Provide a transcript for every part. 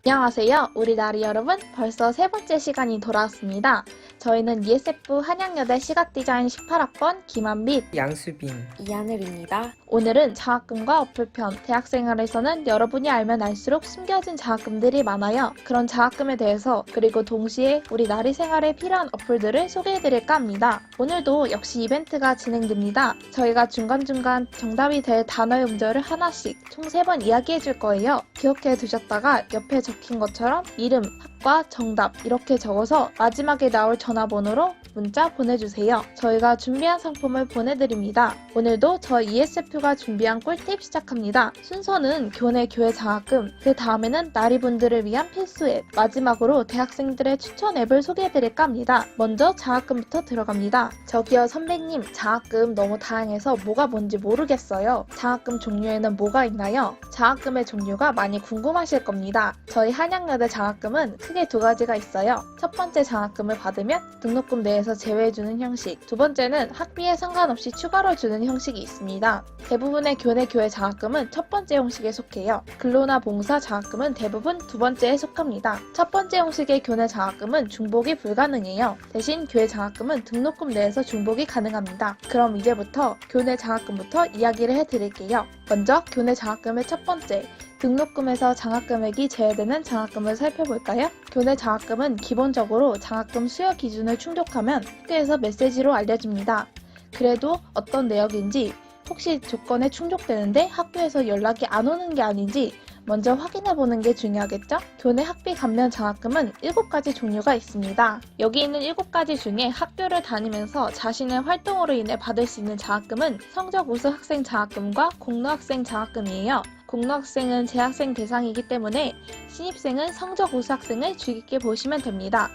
안녕하세요. 우리 나리 여러분, 벌써 세 번째 시간이 돌아왔습니다. 저희는 ESF 한양여대 시각디자인 18학번 김한빛, 양수빈, 이하늘입니다. 오늘은 장학금과 어플편, 대학생활에서는 여러분이 알면 알수록 숨겨진 장학금들이 많아요. 그런 장학금에 대해서, 그리고 동시에 우리 나리 생활에 필요한 어플들을 소개해드릴까 합니다. 오늘도 역시 이벤트가 진행됩니다. 저희가 중간중간 정답이 될 단어의 음절을 하나씩 총 3번 이야기해줄 거예요. 기억해 두셨다가 옆에 적힌 것처럼 이름, 학과, 정답 이렇게 적어서 마지막에 나올 전화번호로 문자 보내주세요. 저희가 준비한 상품을 보내드립니다. 오늘도 저희 ESF가 준비한 꿀팁 시작합니다. 순서는 교내 교회 장학금, 그 다음에는 나리분들을 위한 필수 앱, 마지막으로 대학생들의 추천 앱을 소개해드릴까 합니다. 먼저 장학금부터 들어갑니다. 저기요 선배님, 장학금 너무 다양해서 뭐가 뭔지 모르겠어요. 장학금 종류에는 뭐가 있나요? 장학금의 종류가 많이 궁금하실 겁니다. 저희 한양여대 장학금은 크게 2가지가 있어요. 첫 번째 장학금을 받으면 등록금 내에서 제외해주는 형식, 두 번째는 학비에 상관없이 추가로 주는 형식이 있습니다. 대부분의 교내 교회 장학금은 첫 번째 형식에 속해요. 근로나 봉사 장학금은 대부분 두 번째에 속합니다. 첫 번째 형식의 교내 장학금은 중복이 불가능해요. 대신 교회 장학금은 등록금 내에서 중복이 가능합니다. 그럼 이제부터 교내 장학금부터 이야기를 해드릴게요. 먼저 교내 장학금의 첫 번째, 등록금에서 장학금액이 제외되는 장학금을 살펴볼까요? 교내 장학금은 기본적으로 장학금 수여 기준을 충족하면 학교에서 메시지로 알려줍니다. 그래도 어떤 내역인지, 혹시 조건에 충족되는데 학교에서 연락이 안 오는 게 아닌지 먼저 확인해보는 게 중요하겠죠? 교내 학비 감면 장학금은 7가지 종류가 있습니다. 여기 있는 7가지 중에 학교를 다니면서 자신의 활동으로 인해 받을 수 있는 장학금은 성적 우수 학생 장학금과 공로학생 장학금이에요. 공로학생은 재학생 대상이기 때문에 신입생은 성적 우수 학생을 주의 깊게 보시면 됩니다.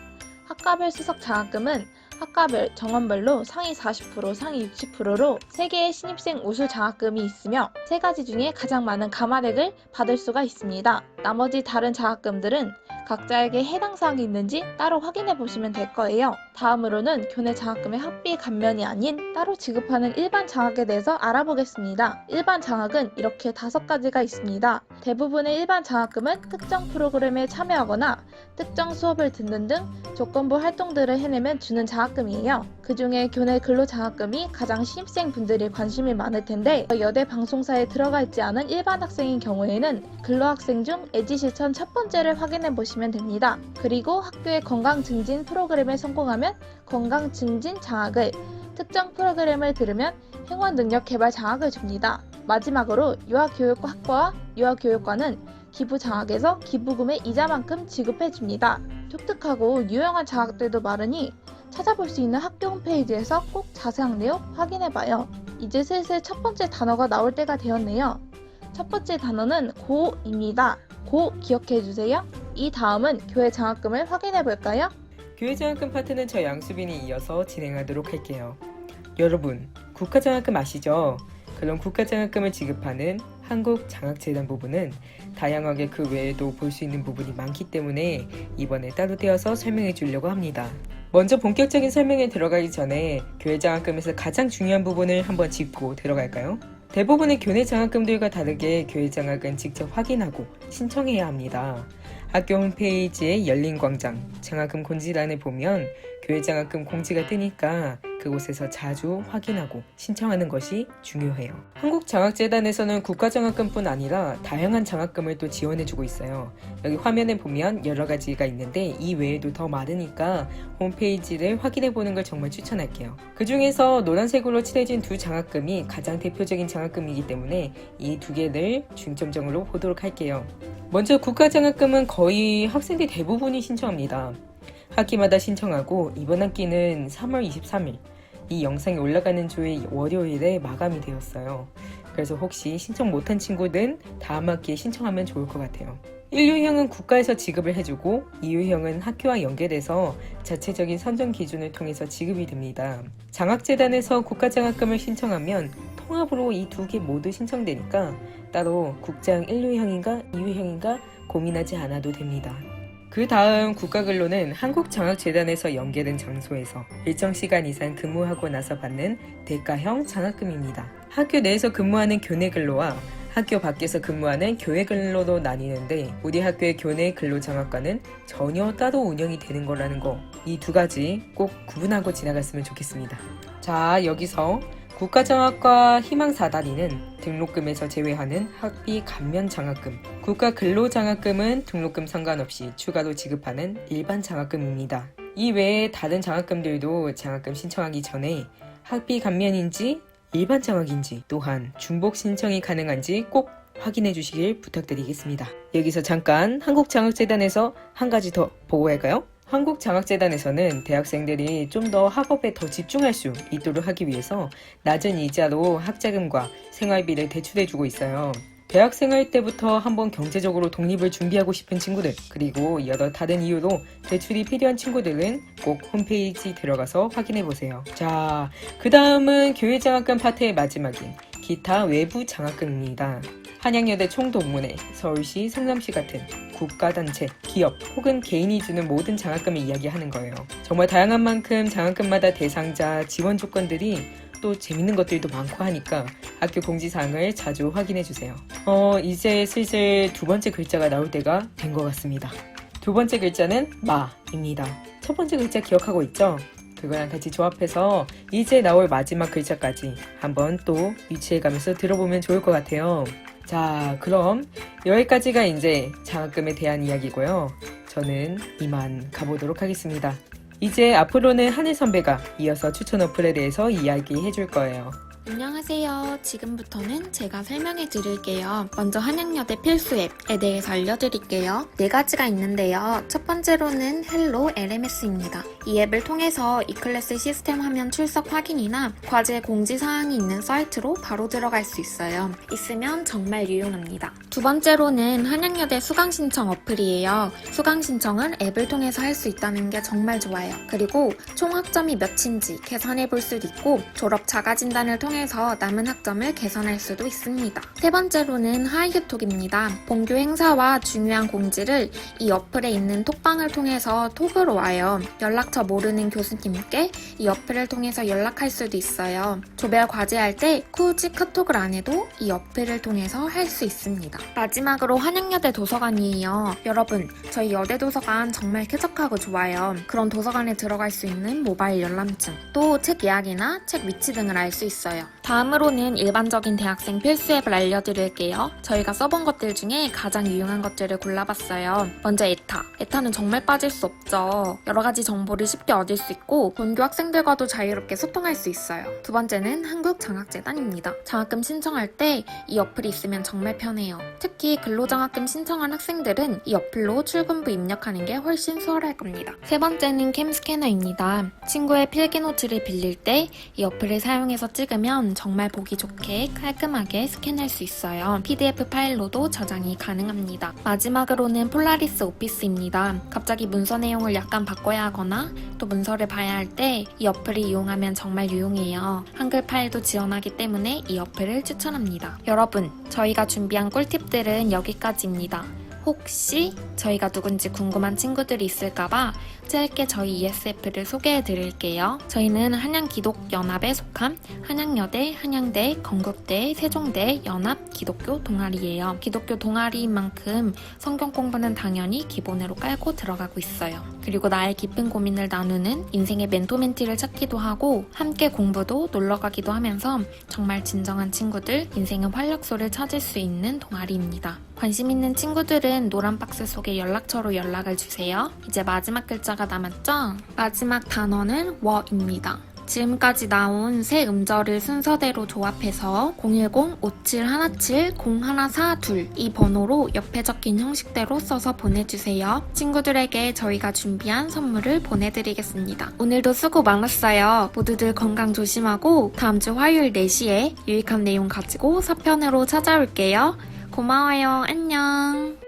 학과별 수석 장학금은 학과별, 정원별로 상위 40%, 상위 60%로 3개의 신입생 우수 장학금이 있으며 3가지 중에 가장 많은 감안액을 받을 수가 있습니다. 나머지 다른 장학금들은 각자에게 해당 사항이 있는지 따로 확인해 보시면 될 거예요. 다음으로는 교내 장학금의 학비 감면이 아닌 따로 지급하는 일반 장학에 대해서 알아보겠습니다. 일반 장학은 이렇게 5가지가 있습니다. 대부분의 일반 장학금은 특정 프로그램에 참여하거나 특정 수업을 듣는 등 조건부 활동들을 해내면 주는 장학금이에요. 그 중에 교내 근로장학금이 가장 신입생 분들이 관심이 많을 텐데, 여대 방송사에 들어가 있지 않은 일반 학생인 경우에는 근로학생 중 애지실천 첫 번째를 확인해 보시면 됩니다. 그리고 학교의 건강증진 프로그램에 성공하면 건강증진 장학을, 특정 프로그램을 들으면 행원능력개발 장학을 줍니다. 마지막으로 유아교육과 학과와 유아교육과는 기부장학에서 기부금의 이자만큼 지급해줍니다. 독특하고 유용한 장학들도 많으니 찾아볼 수 있는 학교 홈페이지에서 꼭 자세한 내용 확인해봐요. 이제 슬슬 첫 번째 단어가 나올 때가 되었네요. 첫 번째 단어는 고입니다. 고 기억해주세요. 이 다음은 교회 장학금을 확인해볼까요? 교회 장학금 파트는 저 양수빈이 이어서 진행하도록 할게요. 여러분, 국가장학금 아시죠? 그럼 국가장학금을 지급하는 한국장학재단 부분은 다양하게 그 외에도 볼 수 있는 부분이 많기 때문에 이번에 따로 떼어서 설명해 주려고 합니다. 먼저 본격적인 설명에 들어가기 전에 교회 장학금에서 가장 중요한 부분을 한번 짚고 들어갈까요? 대부분의 교내 장학금들과 다르게 교회 장학은 직접 확인하고 신청해야 합니다. 학교 홈페이지의 열린 광장 장학금 공지란을 보면 교회 장학금 공지가 뜨니까 그곳에서 자주 확인하고 신청하는 것이 중요해요. 한국장학재단에서는 국가장학금뿐 아니라 다양한 장학금을 또 지원해주고 있어요. 여기 화면에 보면 여러 가지가 있는데 이 외에도 더 많으니까 홈페이지를 확인해보는 걸 정말 추천할게요. 그 중에서 노란색으로 칠해진 2 장학금이 가장 대표적인 장학금이기 때문에 이 2개를 중점적으로 보도록 할게요. 먼저 국가장학금은 거의 학생들 대부분이 신청합니다. 학기마다 신청하고 이번 학기는 3월 23일 이 영상이 올라가는 주의 월요일에 마감이 되었어요. 그래서 혹시 신청 못한 친구들은 다음 학기에 신청하면 좋을 것 같아요. 1유형은 국가에서 지급을 해주고 2유형은 학교와 연계돼서 자체적인 선정 기준을 통해서 지급이 됩니다. 장학재단에서 국가장학금을 신청하면 통합으로 이 2개 모두 신청되니까 따로 국장 1유형인가 2유형인가 고민하지 않아도 됩니다. 그 다음 국가근로는 한국장학재단에서 연계된 장소에서 일정 시간 이상 근무하고 나서 받는 대가형 장학금입니다. 학교 내에서 근무하는 교내 근로와 학교 밖에서 근무하는 교내 근로로 나뉘는데 우리 학교의 교내 근로장학과는 전혀 따로 운영이 되는 거라는 거, 이 두 가지 꼭 구분하고 지나갔으면 좋겠습니다. 자, 여기서 국가장학과 희망사다리는 등록금에서 제외하는 학비 감면 장학금, 국가근로장학금은 등록금 상관없이 추가로 지급하는 일반 장학금입니다. 이 외에 다른 장학금들도 장학금 신청하기 전에 학비 감면인지 일반 장학인지 또한 중복 신청이 가능한지 꼭 확인해 주시길 부탁드리겠습니다. 여기서 잠깐 한국장학재단에서 한 가지 더 보고할까요? 한국장학재단에서는 대학생들이 좀 더 학업에 더 집중할 수 있도록 하기 위해서 낮은 이자로 학자금과 생활비를 대출해주고 있어요. 대학생활 때부터 한번 경제적으로 독립을 준비하고 싶은 친구들, 그리고 여러 다른 이유로 대출이 필요한 친구들은 꼭 홈페이지 들어가서 확인해보세요. 자, 그 다음은 교육장학금 파트의 마지막인 기타 외부 장학금입니다. 한양여대 총동문회, 서울시, 성남시 같은 국가단체, 기업 혹은 개인이 주는 모든 장학금을 이야기하는 거예요. 정말 다양한 만큼 장학금마다 대상자, 지원 조건들이 또 재밌는 것들도 많고 하니까 학교 공지사항을 자주 확인해주세요. 이제 슬슬 두 번째 글자가 나올 때가 된 것 같습니다. 두 번째 글자는 마입니다. 첫 번째 글자 기억하고 있죠? 그거랑 같이 조합해서 이제 나올 마지막 글자까지 한번 또 유치해가면서 들어보면 좋을 것 같아요. 자, 그럼 여기까지가 이제 장학금에 대한 이야기고요. 저는 이만 가보도록 하겠습니다. 이제 앞으로는 하늘 선배가 이어서 추천 어플에 대해서 이야기해 줄 거예요. 안녕하세요. 지금부터는 제가 설명해 드릴게요. 먼저 한양여대 필수 앱에 대해서 알려드릴게요. 4가지가 있는데요. 첫 번째로는 헬로 LMS입니다. 이 앱을 통해서 e클래스 시스템 화면 출석 확인이나 과제 공지사항이 있는 사이트로 바로 들어갈 수 있어요. 있으면 정말 유용합니다. 두 번째로는 한양여대 수강신청 어플이에요. 수강신청은 앱을 통해서 할 수 있다는 게 정말 좋아요. 그리고 총 학점이 몇인지 계산해 볼 수도 있고 졸업 자가진단을 통해서 남은 학점을 개선할 수도 있습니다. 세 번째로는 하이교톡입니다. 본교 행사와 중요한 공지를 이 어플에 있는 톡방을 통해서 톡으로 와요. 연락처 모르는 교수님께 이 어플을 통해서 연락할 수도 있어요. 조별 과제할 때 굳이 카톡을 안 해도 이 어플을 통해서 할 수 있습니다. 마지막으로 한양여대 도서관이에요. 여러분, 저희 여대 도서관 정말 쾌적하고 좋아요. 그런 도서관에 들어갈 수 있는 모바일 열람증, 또 책 예약이나 책 위치 등을 알 수 있어요. 다음으로는 일반적인 대학생 필수 앱을 알려드릴게요. 저희가 써본 것들 중에 가장 유용한 것들을 골라봤어요. 먼저 에타. 에타는 정말 빠질 수 없죠. 여러 가지 정보를 쉽게 얻을 수 있고 본교 학생들과도 자유롭게 소통할 수 있어요. 두 번째는 한국장학재단입니다. 장학금 신청할 때 이 어플이 있으면 정말 편해요. 특히 근로장학금 신청한 학생들은 이 어플로 출근부 입력하는 게 훨씬 수월할 겁니다. 세 번째는 캠스캐너입니다. 친구의 필기노트를 빌릴 때 이 어플을 사용해서 찍으면 정말 보기 좋게 깔끔하게 스캔할 수 있어요. PDF 파일로도 저장이 가능합니다. 마지막으로는 폴라리스 오피스입니다. 갑자기 문서 내용을 약간 바꿔야 하거나 또 문서를 봐야 할 때 이 어플을 이용하면 정말 유용해요. 한글 파일도 지원하기 때문에 이 어플을 추천합니다. 여러분, 저희가 준비한 꿀팁들은 여기까지입니다. 혹시 저희가 누군지 궁금한 친구들이 있을까봐 짧게 저희 ESF를 소개해 드릴게요. 저희는 한양기독연합에 속한 한양여대, 한양대, 건국대, 세종대 연합 기독교 동아리예요. 기독교 동아리인 만큼 성경 공부는 당연히 기본으로 깔고 들어가고 있어요. 그리고 나의 깊은 고민을 나누는 인생의 멘토멘티를 찾기도 하고 함께 공부도 놀러가기도 하면서 정말 진정한 친구들, 인생의 활력소를 찾을 수 있는 동아리입니다. 관심 있는 친구들은 노란 박스 속에 연락처로 연락을 주세요. 이제 마지막 글자가 남았죠? 마지막 단어는 워입니다. 지금까지 나온 세 음절을 순서대로 조합해서 010-5717-0142 이 번호로 옆에 적힌 형식대로 써서 보내주세요. 친구들에게 저희가 준비한 선물을 보내드리겠습니다. 오늘도 수고 많았어요. 모두들 건강 조심하고 다음 주 화요일 4시에 유익한 내용 가지고 4편으로 찾아올게요. 고마워요. 안녕.